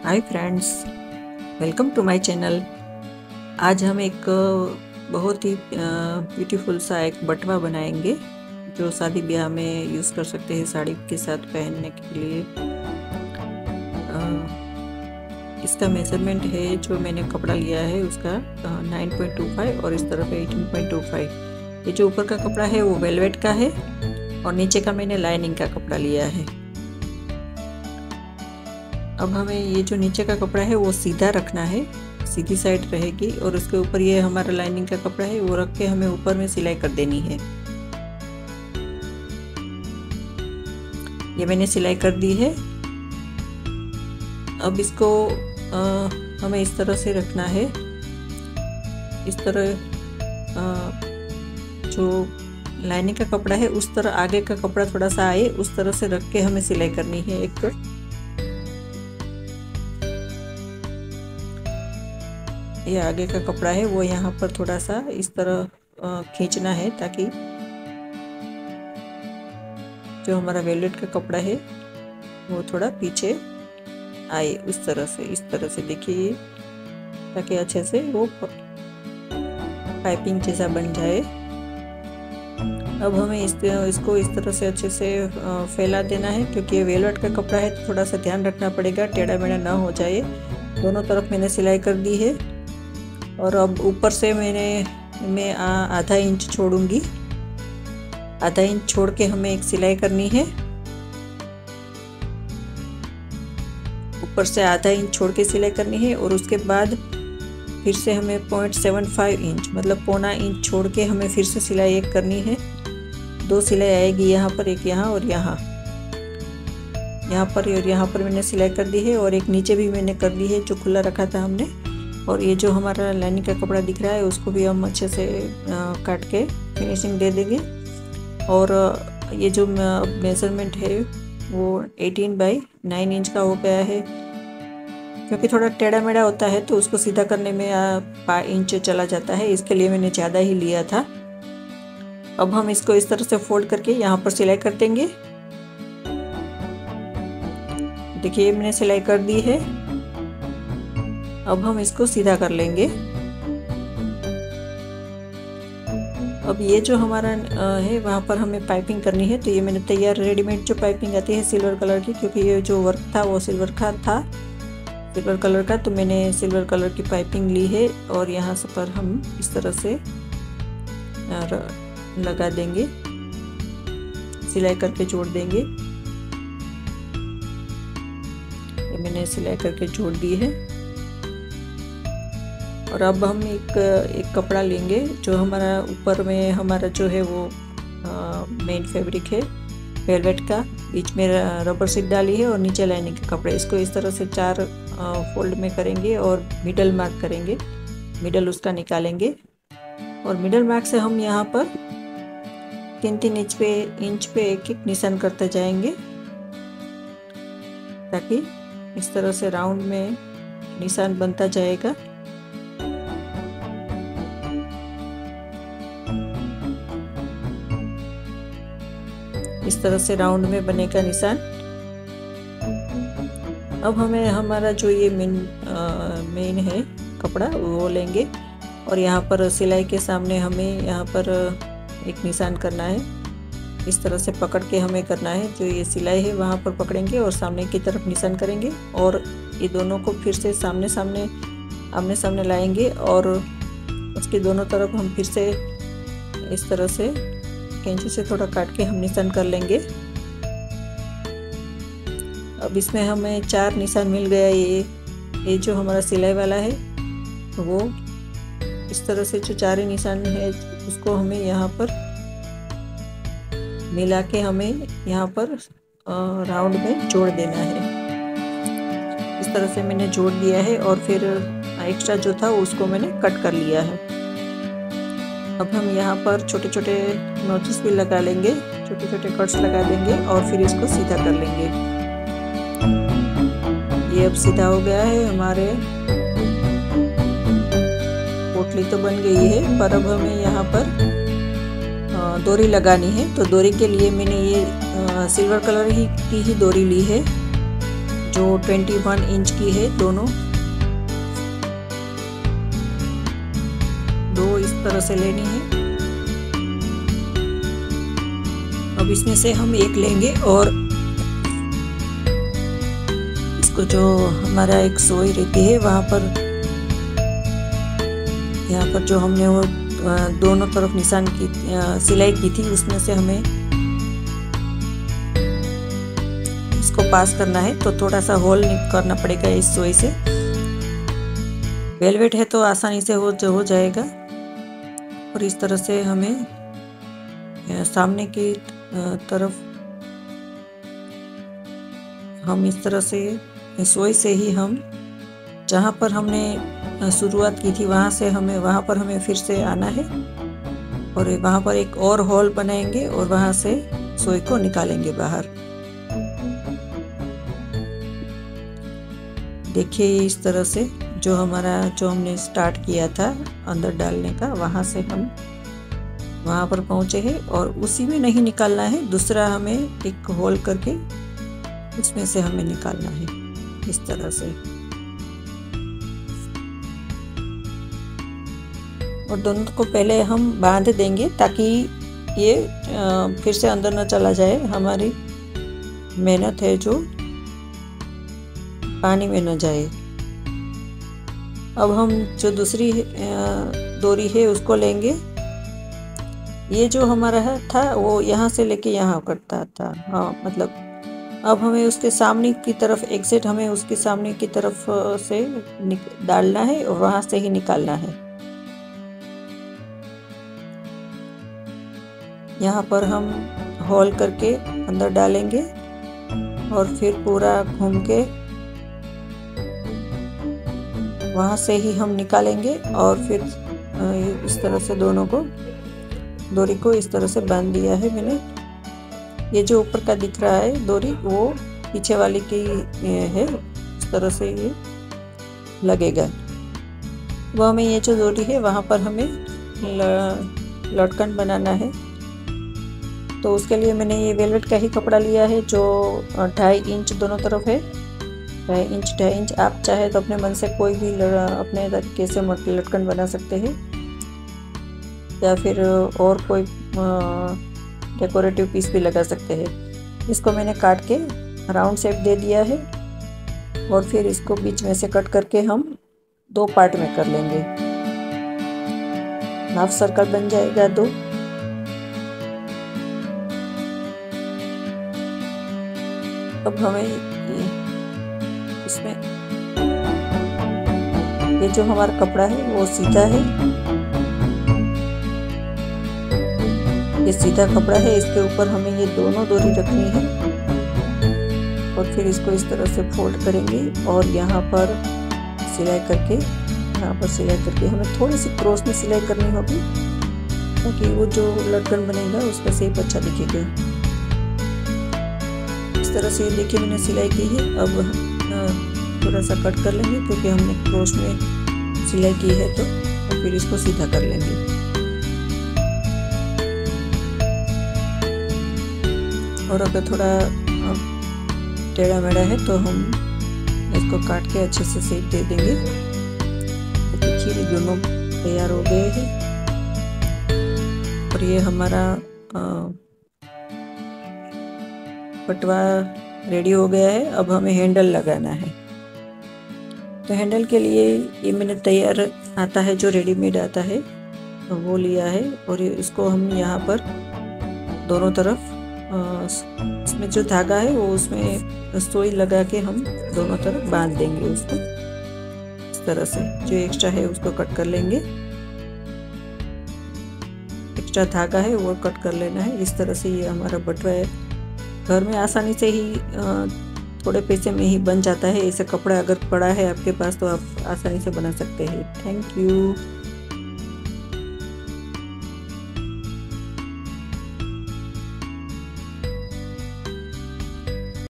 Hi friends, welcome to my channel. आज हम एक बहुत ही ब्यूटीफुल सा एक बटवा बनाएंगे जो शादी ब्याह में यूज़ कर सकते हैं साड़ी के साथ पहनने के लिए। इसका मेजरमेंट है, जो मैंने कपड़ा लिया है उसका 9.25 और इस तरफ 18.25। ये जो ऊपर का कपड़ा है वो वेलवेट का है और नीचे का मैंने लाइनिंग का कपड़ा लिया है। अब हमें ये जो नीचे का कपड़ा है वो सीधा रखना है, सीधी साइड रहेगी, और उसके ऊपर ये हमारा लाइनिंग का कपड़ा है वो रख के हमें ऊपर में सिलाई कर देनी है। ये मैंने सिलाई कर दी है। अब इसको हमें इस तरह से रखना है, इस तरह जो लाइनिंग का कपड़ा है उस तरह आगे का कपड़ा थोड़ा सा आए उस तरह से रख के हमें सिलाई करनी है। एक ये आगे का कपड़ा है वो यहाँ पर थोड़ा सा इस तरह खींचना है ताकि जो हमारा वेलवेट का कपड़ा है वो थोड़ा पीछे आए उस तरह से देखिए, ताकि अच्छे से वो पाइपिंग जैसा बन जाए। अब हमें इसको इस तरह से अच्छे से फैला देना है, क्योंकि ये वेलवेट का कपड़ा है तो थोड़ा सा ध्यान रखना पड़ेगा टेढ़ा मेढ़ा ना हो जाए। दोनों तरफ मैंने सिलाई कर दी है और अब ऊपर से मैं आधा इंच छोड़ूंगी। आधा इंच छोड़ के हमें एक सिलाई करनी है। ऊपर से आधा इंच छोड़ के सिलाई करनी है और उसके बाद फिर से हमें 0.75 इंच मतलब पौना इंच छोड़ के हमें फिर से सिलाई एक करनी है। दो सिलाई आएगी, यहाँ पर एक यहाँ और यहाँ पर और यहाँ पर मैंने सिलाई कर दी है, और एक नीचे भी मैंने कर दी है जो खुला रखा था हमने। और ये जो हमारा लाइनिंग का कपड़ा दिख रहा है उसको भी हम अच्छे से काट के फिनिशिंग दे देंगे। और ये जो मेज़रमेंट है वो 18/9 इंच का हो गया है, क्योंकि थोड़ा टेढ़ा मेढ़ा होता है तो उसको सीधा करने में 5 इंच चला जाता है, इसके लिए मैंने ज़्यादा ही लिया था। अब हम इसको इस तरह से फोल्ड करके यहाँ पर सिलाई कर देंगे। देखिए मैंने सिलाई कर दी है। अब हम इसको सीधा कर लेंगे। अब ये जो हमारा है वहाँ पर हमें पाइपिंग करनी है, तो ये मैंने तैयार रेडीमेड जो पाइपिंग आती है सिल्वर कलर की, क्योंकि ये जो वर्क था वो सिल्वर कलर का, तो मैंने सिल्वर कलर की पाइपिंग ली है और यहाँ से पर हम इस तरह से लगा देंगे, सिलाई करके जोड़ देंगे। ये मैंने सिलाई करके जोड़ दी है। और अब हम एक कपड़ा लेंगे जो हमारा ऊपर में हमारा जो है वो मेन फैब्रिक है वेलवेट का, बीच में रबर सीट डाली है और नीचे लाइनिंग का कपड़ा। इसको इस तरह से 4 फोल्ड में करेंगे और मिडल मार्क करेंगे, मिडल उसका निकालेंगे। और मिडल मार्क से हम यहाँ पर 3-3 इंच पे एक निशान करते जाएंगे, ताकि इस तरह से राउंड में निशान बनता जाएगा। इस तरह से राउंड में बनेगा निशान। अब हमें हमारा जो ये मेन है कपड़ा वो लेंगे और यहाँ पर सिलाई के सामने हमें यहाँ पर एक निशान करना है। इस तरह से पकड़ के हमें करना है, जो ये सिलाई है वहाँ पर पकड़ेंगे और सामने की तरफ निशान करेंगे और ये दोनों को फिर से आमने सामने लाएंगे और उसके दोनों तरफ हम फिर से इस तरह से कैंची से थोड़ा काट के हम निशान कर लेंगे। अब इसमें हमें 4 निशान मिल गया। ये जो हमारा सिलाई वाला है वो इस तरह से जो 4 निशान है उसको हमें यहाँ पर मिला के हमें यहाँ पर राउंड में जोड़ देना है। इस तरह से मैंने जोड़ दिया है और फिर एक्स्ट्रा जो था उसको मैंने कट कर लिया है। अब हम यहाँ पर छोटे छोटे नोचेस भी लगा लेंगे, छोटे छोटे कट्स लगा देंगे और फिर इसको सीधा कर लेंगे। ये अब सीधा हो गया है। हमारे पोटली तो बन गई है, पर अब हमें यहाँ पर डोरी लगानी है। तो डोरी के लिए मैंने ये सिल्वर कलर की ही डोरी ली है, जो 21 इंच की है, दोनों दो इस तरह से लेनी है। अब इसमें से हम एक लेंगे और इसको जो हमारा एक सोई रहती है वहाँ पर, यहाँ पर जो हमने वो दोनों तरफ निशान की सिलाई की थी, उसमें से हमें इसको पास करना है। तो थोड़ा सा होल करना पड़ेगा इस सुई से। वेलवेट है तो आसानी से हो जाएगा। और इस तरह से हमें सामने की तरफ हम इस तरह से सुई से ही हम जहाँ पर हमने शुरुआत की थी वहाँ पर हमें फिर से आना है और वहाँ पर एक और होल बनाएंगे और वहाँ से सुई को निकालेंगे बाहर। देखिए इस तरह से जो हमने स्टार्ट किया था अंदर डालने का, वहाँ से हम वहाँ पर पहुँचे हैं और उसी में नहीं निकालना है, दूसरा हमें एक होल करके उसमें से हमें निकालना है इस तरह से। और दोनों को पहले हम बांध देंगे ताकि ये फिर से अंदर न चला जाए, हमारी मेहनत है जो पानी में न जाए। अब हम जो दूसरी डोरी है उसको लेंगे। ये जो हमारा था वो यहाँ से लेके यहाँ करता था, हाँ मतलब अब हमें उसके सामने की तरफ एग्जिट हमें उसके सामने की तरफ से डालना है और वहाँ से ही निकालना है। यहाँ पर हम होल करके अंदर डालेंगे और फिर पूरा घूम के वहाँ से ही हम निकालेंगे और फिर इस तरह से दोनों को डोरी को इस तरह से बांध दिया है मैंने। ये जो ऊपर का दिख रहा है डोरी वो पीछे वाली की है, इस तरह से ये लगेगा। वो हमें ये जो डोरी है वहाँ पर हमें लटकन बनाना है। तो उसके लिए मैंने ये वेलवेट का ही कपड़ा लिया है जो 2.5 इंच दोनों तरफ है, 2.5 इंच। आप चाहे तो अपने मन से कोई भी अपने तरीके से मोटी लटकन बना सकते हैं या फिर और कोई डेकोरेटिव पीस भी लगा सकते हैं। इसको मैंने काट के राउंड शेप दे दिया है और फिर इसको बीच में से कट करके हम 2 पार्ट में कर लेंगे। हाफ सर्कल बन जाएगा 2। अब हमें इसमें ये जो हमारा कपड़ा है वो सीधा है, ये सीधा कपड़ा है। इसके ऊपर हमें ये दोनों डोरी रखनी है और फिर इसको इस तरह से फोल्ड करेंगे और यहाँ पर सिलाई करके हमें थोड़ी सी क्रॉस में सिलाई करनी होगी ताकि वो जो लटकन बनेगा उसका शेप अच्छा दिखेगा। इस तरह से देखिए मैंने सिलाई की है। अब थोड़ा सा कट कर लेंगे क्योंकि हमने क्रॉस में सिलाई की है तो फिर इसको सीधा कर लेंगे। और अगर थोड़ा टेढ़ा मेढ़ा है तो हम इसको काट के अच्छे से शेप दे देंगे। देखिए दोनों तैयार हो गए हैं और ये हमारा पटवा रेडी हो गया है। अब हमें हैंडल लगाना है। तो हैंडल के लिए ये मैंने तैयार आता है जो रेडीमेड आता है तो वो लिया है और इसको हम यहाँ पर दोनों तरफ इसमें जो धागा है वो उसमें सुई लगा के हम दोनों तरफ बांध देंगे उसको। इस तरह से जो एक्स्ट्रा है उसको कट कर लेंगे, एक्स्ट्रा धागा है वो कट कर लेना है। इस तरह से ये हमारा बटवा है, घर में आसानी से ही थोड़े पैसे में ही बन जाता है। ऐसे कपड़ा अगर पड़ा है आपके पास तो आप आसानी से बना सकते हैं। Thank you.